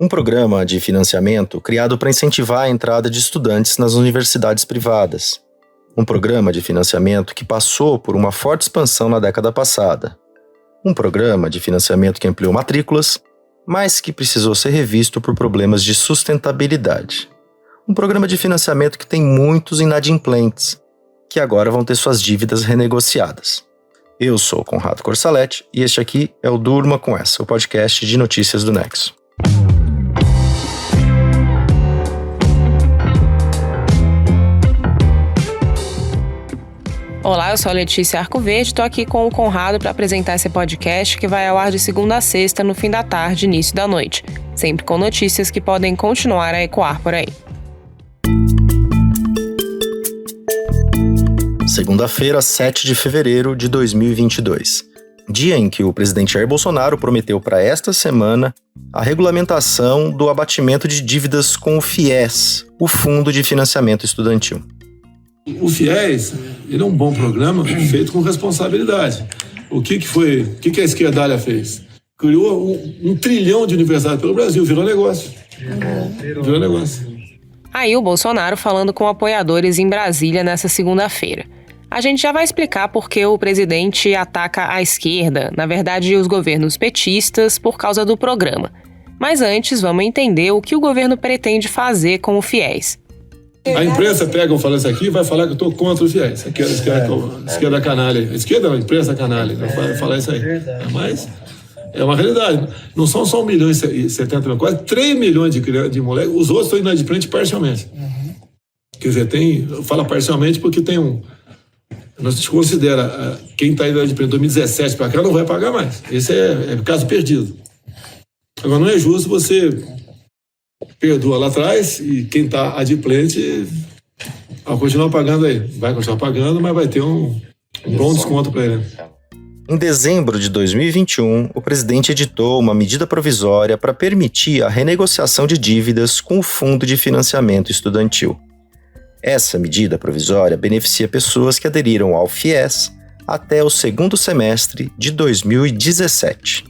Um programa de financiamento criado para incentivar a entrada de estudantes nas universidades privadas. Um programa de financiamento que passou por uma forte expansão na década passada. Um programa de financiamento que ampliou matrículas, mas que precisou ser revisto por problemas de sustentabilidade. Um programa de financiamento que tem muitos inadimplentes, que agora vão ter suas dívidas renegociadas. Eu sou o Conrado Corsaletti e este aqui é o Durma com Essa, o podcast de notícias do Nexo. Olá, eu sou a Letícia Arcoverde, estou aqui com o Conrado para apresentar esse podcast que vai ao ar de segunda a sexta, no fim da tarde, início da noite, sempre com notícias que podem continuar a ecoar por aí. Segunda-feira, 7 de fevereiro de 2022. Dia em que o presidente Jair Bolsonaro prometeu para esta semana a regulamentação do abatimento de dívidas com o FIES, o Fundo de Financiamento Estudantil. O FIES, ele é um bom programa feito com responsabilidade. O que a esquerdalha fez? Criou um trilhão de universidades pelo Brasil, virou negócio. Virou negócio. Aí o Bolsonaro falando com apoiadores em Brasília nessa segunda-feira. A gente já vai explicar por que o presidente ataca a esquerda, na verdade os governos petistas, por causa do programa. Mas antes, vamos entender o que o governo pretende fazer com o FIES. A imprensa pega fala isso aqui e vai falar que eu estou contra o FIES. A esquerda canalha. A esquerda não, a imprensa canalha. Vai falar isso aí. Mas é uma realidade. Não são só 1 milhão e 70 mil, quase 3 milhões de moleques. Os outros estão inadimplentes parcialmente. Quer dizer, fala parcialmente porque tem um... Nós considera quem está inadimplente de 2017 para cá não vai pagar mais. Esse é caso perdido. Agora, não é justo você perdoa lá atrás e quem está adimplente vai continuar pagando aí. Vai continuar pagando, mas vai ter um bom desconto para ele. Em dezembro de 2021, o presidente editou uma medida provisória para permitir a renegociação de dívidas com o Fundo de Financiamento Estudantil. Essa medida provisória beneficia pessoas que aderiram ao FIES até o segundo semestre de 2017.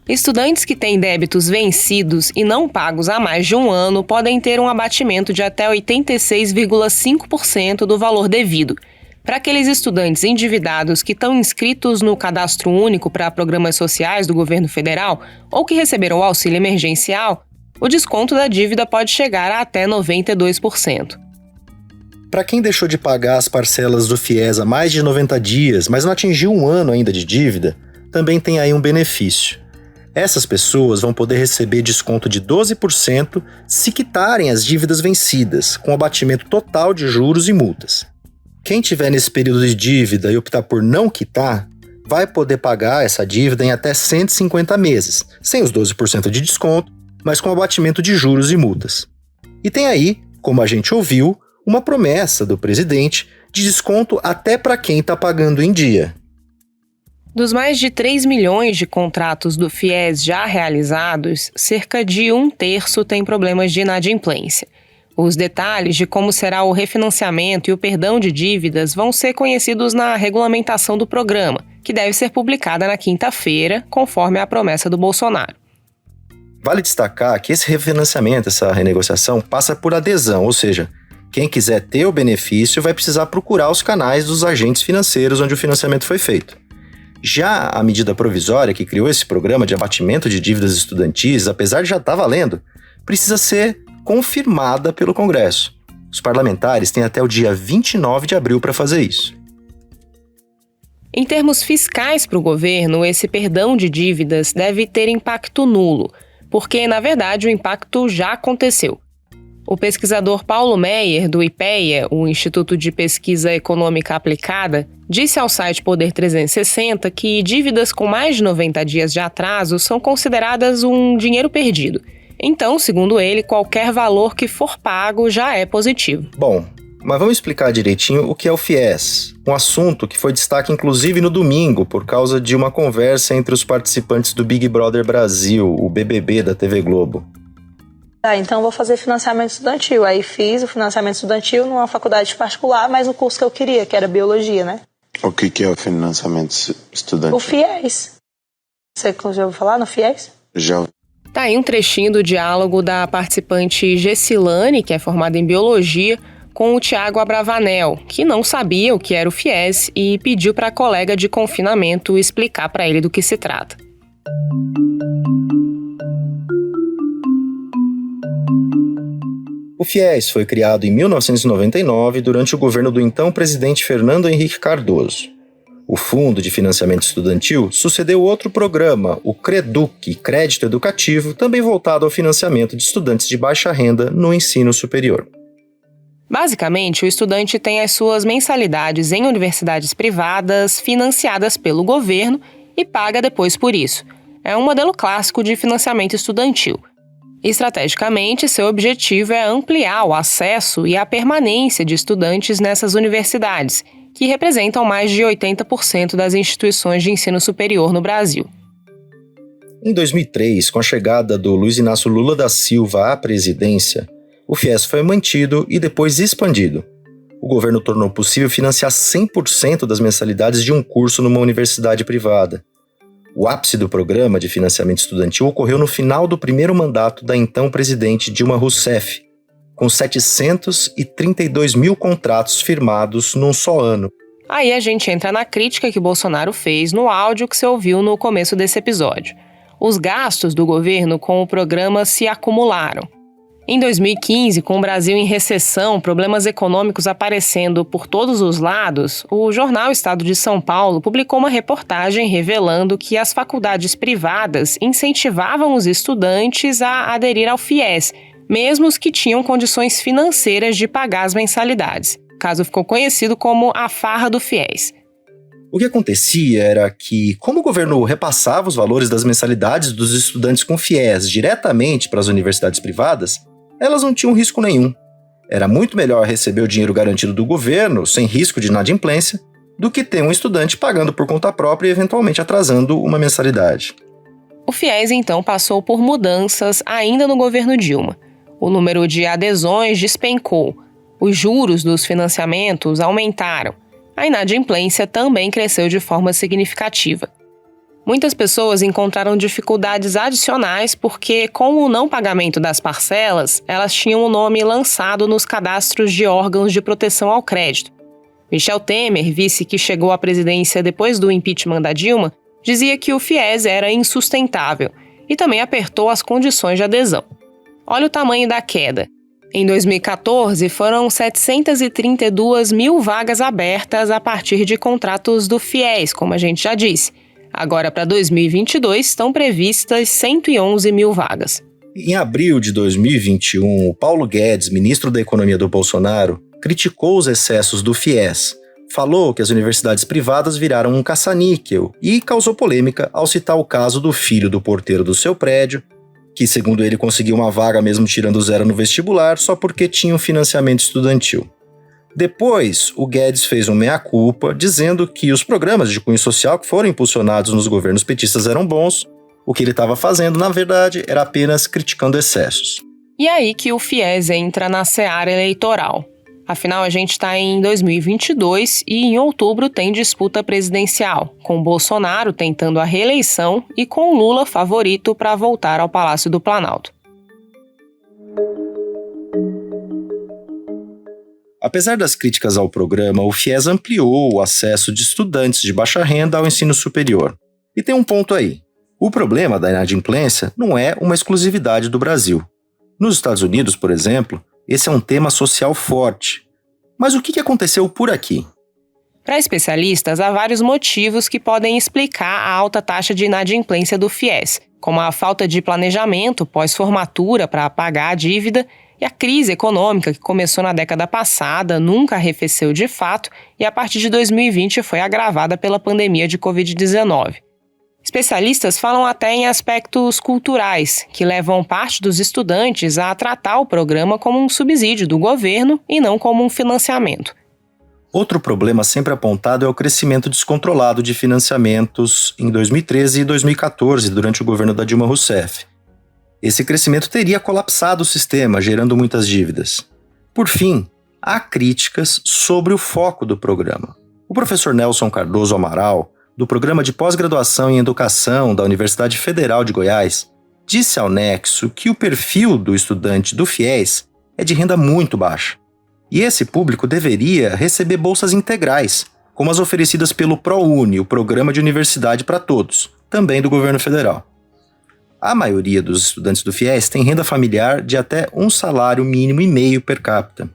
Estudantes que têm débitos vencidos e não pagos há mais de um ano podem ter um abatimento de até 86,5% do valor devido. Para aqueles estudantes endividados que estão inscritos no Cadastro Único para programas sociais do governo federal ou que receberam o auxílio emergencial, o desconto da dívida pode chegar a até 92%. Para quem deixou de pagar as parcelas do FIES há mais de 90 dias, mas não atingiu um ano ainda de dívida, também tem aí um benefício. Essas pessoas vão poder receber desconto de 12% se quitarem as dívidas vencidas, com abatimento total de juros e multas. Quem tiver nesse período de dívida e optar por não quitar, vai poder pagar essa dívida em até 150 meses, sem os 12% de desconto, mas com abatimento de juros e multas. E tem aí, como a gente ouviu, uma promessa do presidente de desconto até para quem está pagando em dia. Dos mais de 3 milhões de contratos do FIES já realizados, cerca de 1/3 tem problemas de inadimplência. Os detalhes de como será o refinanciamento e o perdão de dívidas vão ser conhecidos na regulamentação do programa, que deve ser publicada na quinta-feira, conforme a promessa do Bolsonaro. Vale destacar que esse refinanciamento, essa renegociação, passa por adesão, ou seja, quem quiser ter o benefício vai precisar procurar os canais dos agentes financeiros onde o financiamento foi feito. Já a medida provisória que criou esse programa de abatimento de dívidas estudantis, apesar de já estar valendo, precisa ser confirmada pelo Congresso. Os parlamentares têm até o dia 29 de abril para fazer isso. Em termos fiscais para o governo, esse perdão de dívidas deve ter impacto nulo, porque, na verdade, o impacto já aconteceu. O pesquisador Paulo Meyer, do IPEA, o Instituto de Pesquisa Econômica Aplicada, disse ao site Poder 360 que dívidas com mais de 90 dias de atraso são consideradas um dinheiro perdido. Então, segundo ele, qualquer valor que for pago já é positivo. Bom, mas vamos explicar direitinho o que é o FIES, um assunto que foi destaque inclusive no domingo por causa de uma conversa entre os participantes do Big Brother Brasil, o BBB da TV Globo. Então vou fazer financiamento estudantil. Aí fiz o financiamento estudantil numa faculdade particular, mas no curso que eu queria, que era biologia, né? O que é o financiamento estudantil? O FIES. Você já ouviu falar no FIES? Já. Tá aí um trechinho do diálogo da participante Gessilane, que é formada em Biologia, com o Tiago Abravanel, que não sabia o que era o FIES e pediu para a colega de confinamento explicar para ele do que se trata. O FIES foi criado em 1999 durante o governo do então presidente Fernando Henrique Cardoso. O Fundo de Financiamento Estudantil sucedeu outro programa, o CREDUC, Crédito Educativo, também voltado ao financiamento de estudantes de baixa renda no ensino superior. Basicamente, o estudante tem as suas mensalidades em universidades privadas financiadas pelo governo e paga depois por isso. É um modelo clássico de financiamento estudantil. Estrategicamente, seu objetivo é ampliar o acesso e a permanência de estudantes nessas universidades, que representam mais de 80% das instituições de ensino superior no Brasil. Em 2003, com a chegada do Luiz Inácio Lula da Silva à presidência, o FIES foi mantido e depois expandido. O governo tornou possível financiar 100% das mensalidades de um curso numa universidade privada. O ápice do programa de financiamento estudantil ocorreu no final do primeiro mandato da então presidente Dilma Rousseff, com 732 mil contratos firmados num só ano. Aí a gente entra na crítica que Bolsonaro fez no áudio que você ouviu no começo desse episódio. Os gastos do governo com o programa se acumularam. Em 2015, com o Brasil em recessão, problemas econômicos aparecendo por todos os lados, o jornal Estado de São Paulo publicou uma reportagem revelando que as faculdades privadas incentivavam os estudantes a aderir ao FIES, mesmo os que tinham condições financeiras de pagar as mensalidades. O caso ficou conhecido como a farra do FIES. O que acontecia era que, como o governo repassava os valores das mensalidades dos estudantes com FIES diretamente para as universidades privadas, elas não tinham risco nenhum. Era muito melhor receber o dinheiro garantido do governo, sem risco de inadimplência, do que ter um estudante pagando por conta própria e eventualmente atrasando uma mensalidade. O FIES, então, passou por mudanças ainda no governo Dilma. O número de adesões despencou, os juros dos financiamentos aumentaram, a inadimplência também cresceu de forma significativa. Muitas pessoas encontraram dificuldades adicionais porque, com o não pagamento das parcelas, elas tinham o nome lançado nos cadastros de órgãos de proteção ao crédito. Michel Temer, vice que chegou à presidência depois do impeachment da Dilma, dizia que o FIES era insustentável e também apertou as condições de adesão. Olha o tamanho da queda. Em 2014, foram 732 mil vagas abertas a partir de contratos do FIES, como a gente já disse. Agora, para 2022, estão previstas 111 mil vagas. Em abril de 2021, o Paulo Guedes, ministro da Economia do Bolsonaro, criticou os excessos do FIES. Falou que as universidades privadas viraram um caça-níquel e causou polêmica ao citar o caso do filho do porteiro do seu prédio, que, segundo ele, conseguiu uma vaga mesmo tirando zero no vestibular só porque tinha um financiamento estudantil. Depois, o Guedes fez um meia-culpa, dizendo que os programas de cunho social que foram impulsionados nos governos petistas eram bons. O que ele estava fazendo, na verdade, era apenas criticando excessos. E aí que o FIES entra na seara eleitoral. Afinal, a gente está em 2022 e em outubro tem disputa presidencial, com Bolsonaro tentando a reeleição e com Lula favorito para voltar ao Palácio do Planalto. Apesar das críticas ao programa, o FIES ampliou o acesso de estudantes de baixa renda ao ensino superior. E tem um ponto aí. O problema da inadimplência não é uma exclusividade do Brasil. Nos Estados Unidos, por exemplo, esse é um tema social forte. Mas o que aconteceu por aqui? Para especialistas, há vários motivos que podem explicar a alta taxa de inadimplência do FIES, como a falta de planejamento pós-formatura para pagar a dívida e a crise econômica que começou na década passada, nunca arrefeceu de fato e a partir de 2020 foi agravada pela pandemia de Covid-19. Especialistas falam até em aspectos culturais, que levam parte dos estudantes a tratar o programa como um subsídio do governo e não como um financiamento. Outro problema sempre apontado é o crescimento descontrolado de financiamentos em 2013 e 2014, durante o governo da Dilma Rousseff. Esse crescimento teria colapsado o sistema, gerando muitas dívidas. Por fim, há críticas sobre o foco do programa. O professor Nelson Cardoso Amaral, do Programa de Pós-Graduação em Educação da Universidade Federal de Goiás, disse ao Nexo que o perfil do estudante do FIES é de renda muito baixa. E esse público deveria receber bolsas integrais, como as oferecidas pelo ProUni, o Programa de Universidade para Todos, também do governo federal. A maioria dos estudantes do FIES tem renda familiar de até um salário mínimo e meio per capita.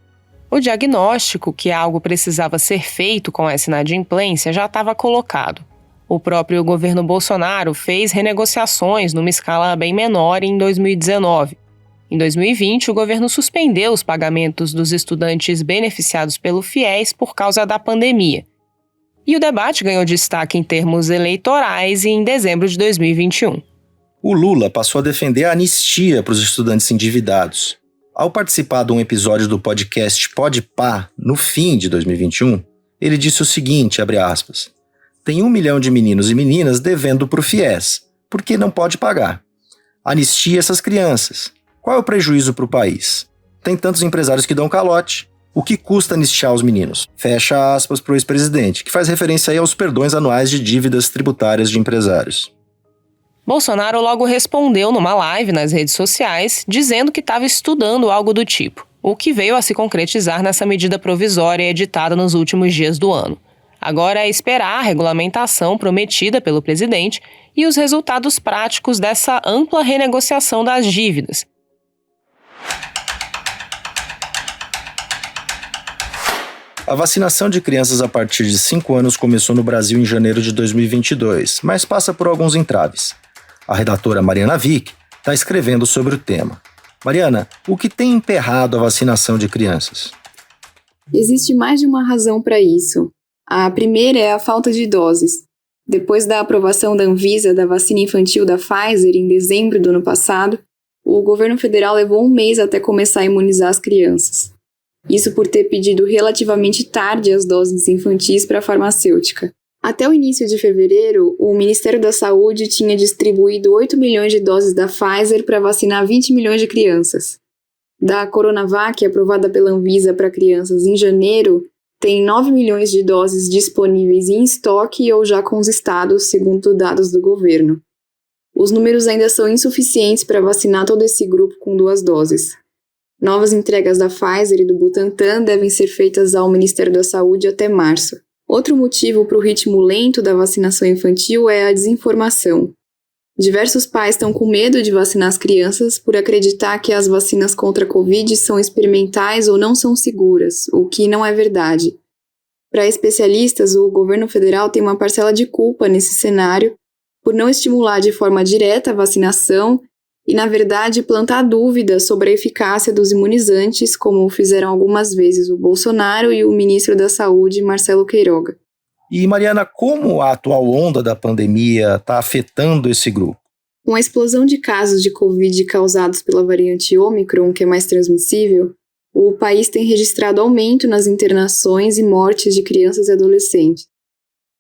O diagnóstico que algo precisava ser feito com essa inadimplência já estava colocado. O próprio governo Bolsonaro fez renegociações numa escala bem menor em 2019. Em 2020, o governo suspendeu os pagamentos dos estudantes beneficiados pelo FIES por causa da pandemia. E o debate ganhou destaque em termos eleitorais em dezembro de 2021. O Lula passou a defender a anistia para os estudantes endividados. Ao participar de um episódio do podcast Podpah, no fim de 2021, ele disse o seguinte, abre aspas, tem 1 milhão de meninos e meninas devendo para o FIES, porque não pode pagar. Anistia essas crianças. Qual é o prejuízo para o país? Tem tantos empresários que dão calote. O que custa anistiar os meninos? Fecha aspas para o ex-presidente, que faz referência aí aos perdões anuais de dívidas tributárias de empresários. Bolsonaro logo respondeu numa live nas redes sociais, dizendo que estava estudando algo do tipo, o que veio a se concretizar nessa medida provisória editada nos últimos dias do ano. Agora é esperar a regulamentação prometida pelo presidente e os resultados práticos dessa ampla renegociação das dívidas. A vacinação de crianças a partir de 5 anos começou no Brasil em janeiro de 2022, mas passa por alguns entraves. A redatora Mariana Vick está escrevendo sobre o tema. Mariana, o que tem emperrado a vacinação de crianças? Existe mais de uma razão para isso. A primeira é a falta de doses. Depois da aprovação da Anvisa da vacina infantil da Pfizer em dezembro do ano passado, o governo federal levou 1 mês até começar a imunizar as crianças. Isso por ter pedido relativamente tarde as doses infantis para a farmacêutica. Até o início de fevereiro, o Ministério da Saúde tinha distribuído 8 milhões de doses da Pfizer para vacinar 20 milhões de crianças. Da Coronavac, aprovada pela Anvisa para crianças em janeiro, tem 9 milhões de doses disponíveis em estoque ou já com os estados, segundo dados do governo. Os números ainda são insuficientes para vacinar todo esse grupo com 2 doses. Novas entregas da Pfizer e do Butantan devem ser feitas ao Ministério da Saúde até março. Outro motivo para o ritmo lento da vacinação infantil é a desinformação. Diversos pais estão com medo de vacinar as crianças por acreditar que as vacinas contra a Covid são experimentais ou não são seguras, o que não é verdade. Para especialistas, o governo federal tem uma parcela de culpa nesse cenário por não estimular de forma direta a vacinação e, na verdade, plantar dúvidas sobre a eficácia dos imunizantes, como fizeram algumas vezes o Bolsonaro e o ministro da Saúde, Marcelo Queiroga. E, Mariana, como a atual onda da pandemia está afetando esse grupo? Com a explosão de casos de Covid causados pela variante Ômicron, que é mais transmissível, o país tem registrado aumento nas internações e mortes de crianças e adolescentes.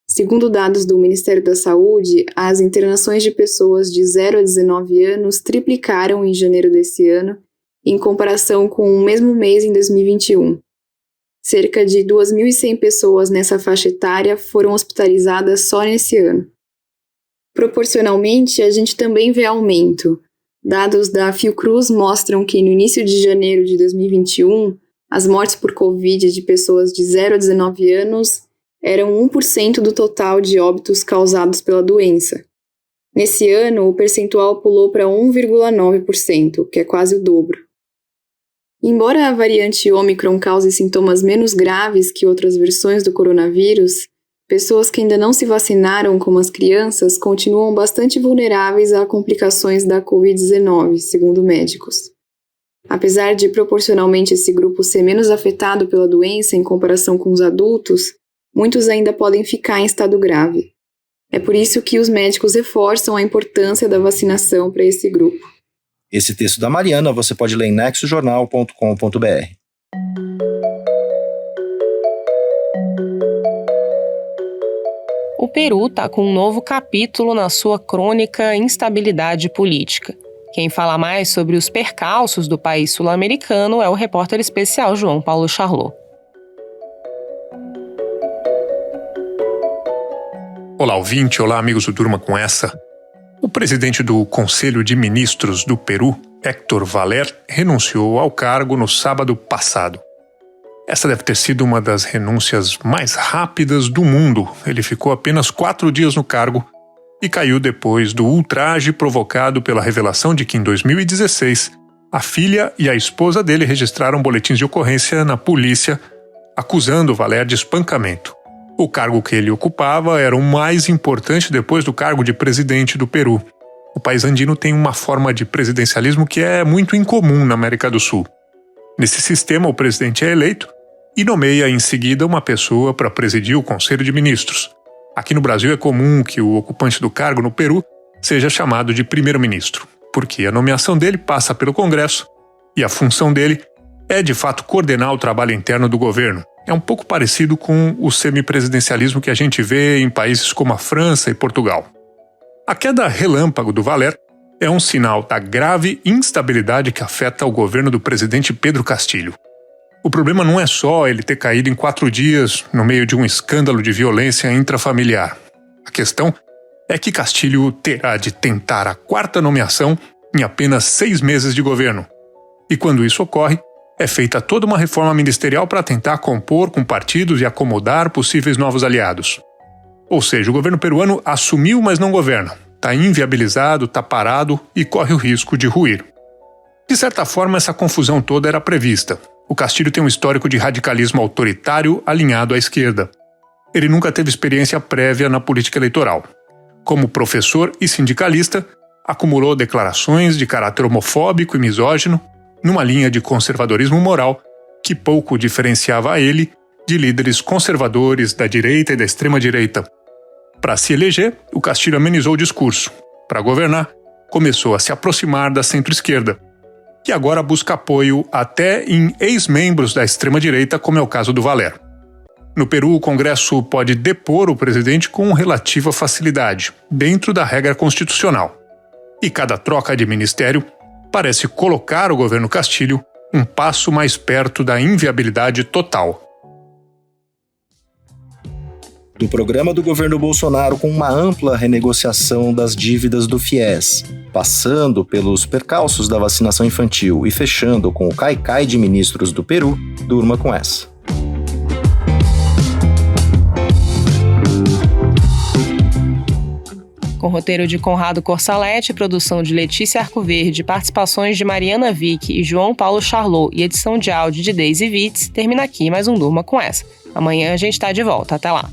Segundo dados do Ministério da Saúde, as internações de pessoas de 0 a 19 anos triplicaram em janeiro desse ano, em comparação com o mesmo mês em 2021. Cerca de 2.100 pessoas nessa faixa etária foram hospitalizadas só nesse ano. Proporcionalmente, a gente também vê aumento. Dados da Fiocruz mostram que no início de janeiro de 2021, as mortes por Covid de pessoas de 0 a 19 anos eram 1% do total de óbitos causados pela doença. Nesse ano, o percentual pulou para 1,9%, que é quase o dobro. Embora a variante Ômicron cause sintomas menos graves que outras versões do coronavírus, pessoas que ainda não se vacinaram, como as crianças, continuam bastante vulneráveis a complicações da Covid-19, segundo médicos. Apesar de proporcionalmente esse grupo ser menos afetado pela doença em comparação com os adultos, muitos ainda podem ficar em estado grave. É por isso que os médicos reforçam a importância da vacinação para esse grupo. Esse texto da Mariana você pode ler em nexojornal.com.br. O Peru está com um novo capítulo na sua crônica Instabilidade Política. Quem fala mais sobre os percalços do país sul-americano é o repórter especial João Paulo Charlot. Olá, ouvinte. Olá, amigos do Turma com Essa. O presidente do Conselho de Ministros do Peru, Héctor Valer, renunciou ao cargo no sábado passado. Essa deve ter sido uma das renúncias mais rápidas do mundo. Ele ficou apenas 4 dias no cargo e caiu depois do ultraje provocado pela revelação de que, em 2016, a filha e a esposa dele registraram boletins de ocorrência na polícia, acusando Valer de espancamento. O cargo que ele ocupava era o mais importante depois do cargo de presidente do Peru. O país andino tem uma forma de presidencialismo que é muito incomum na América do Sul. Nesse sistema, o presidente é eleito e nomeia em seguida uma pessoa para presidir o Conselho de Ministros. Aqui no Brasil é comum que o ocupante do cargo no Peru seja chamado de primeiro-ministro, porque a nomeação dele passa pelo Congresso e a função dele é de fato coordenar o trabalho interno do governo. É um pouco parecido com o semipresidencialismo que a gente vê em países como a França e Portugal. A queda relâmpago do Valer é um sinal da grave instabilidade que afeta o governo do presidente Pedro Castillo. O problema não é só ele ter caído em 4 dias no meio de um escândalo de violência intrafamiliar. A questão é que Castillo terá de tentar a 4ª nomeação em apenas 6 meses de governo. E quando isso ocorre, é feita toda uma reforma ministerial para tentar compor com partidos e acomodar possíveis novos aliados. Ou seja, o governo peruano assumiu, mas não governa. Está inviabilizado, está parado e corre o risco de ruir. De certa forma, essa confusão toda era prevista. O Castillo tem um histórico de radicalismo autoritário alinhado à esquerda. Ele nunca teve experiência prévia na política eleitoral. Como professor e sindicalista, acumulou declarações de caráter homofóbico e misógino, numa linha de conservadorismo moral que pouco diferenciava ele de líderes conservadores da direita e da extrema-direita. Para se eleger, o Castillo amenizou o discurso. Para governar, começou a se aproximar da centro-esquerda, que agora busca apoio até em ex-membros da extrema-direita, como é o caso do Valer. No Peru, o Congresso pode depor o presidente com relativa facilidade, dentro da regra constitucional. E cada troca de ministério parece colocar o governo Castillo um passo mais perto da inviabilidade total. Do programa do governo Bolsonaro com uma ampla renegociação das dívidas do FIES, passando pelos percalços da vacinação infantil e fechando com o caicai de ministros do Peru, durma com essa. Com roteiro de Conrado Corsalete, produção de Letícia Arcoverde, participações de Mariana Vick e João Paulo Charlot e edição de áudio de Daisy Vitz, termina aqui mais um Durma com essa. Amanhã a gente tá de volta. Até lá.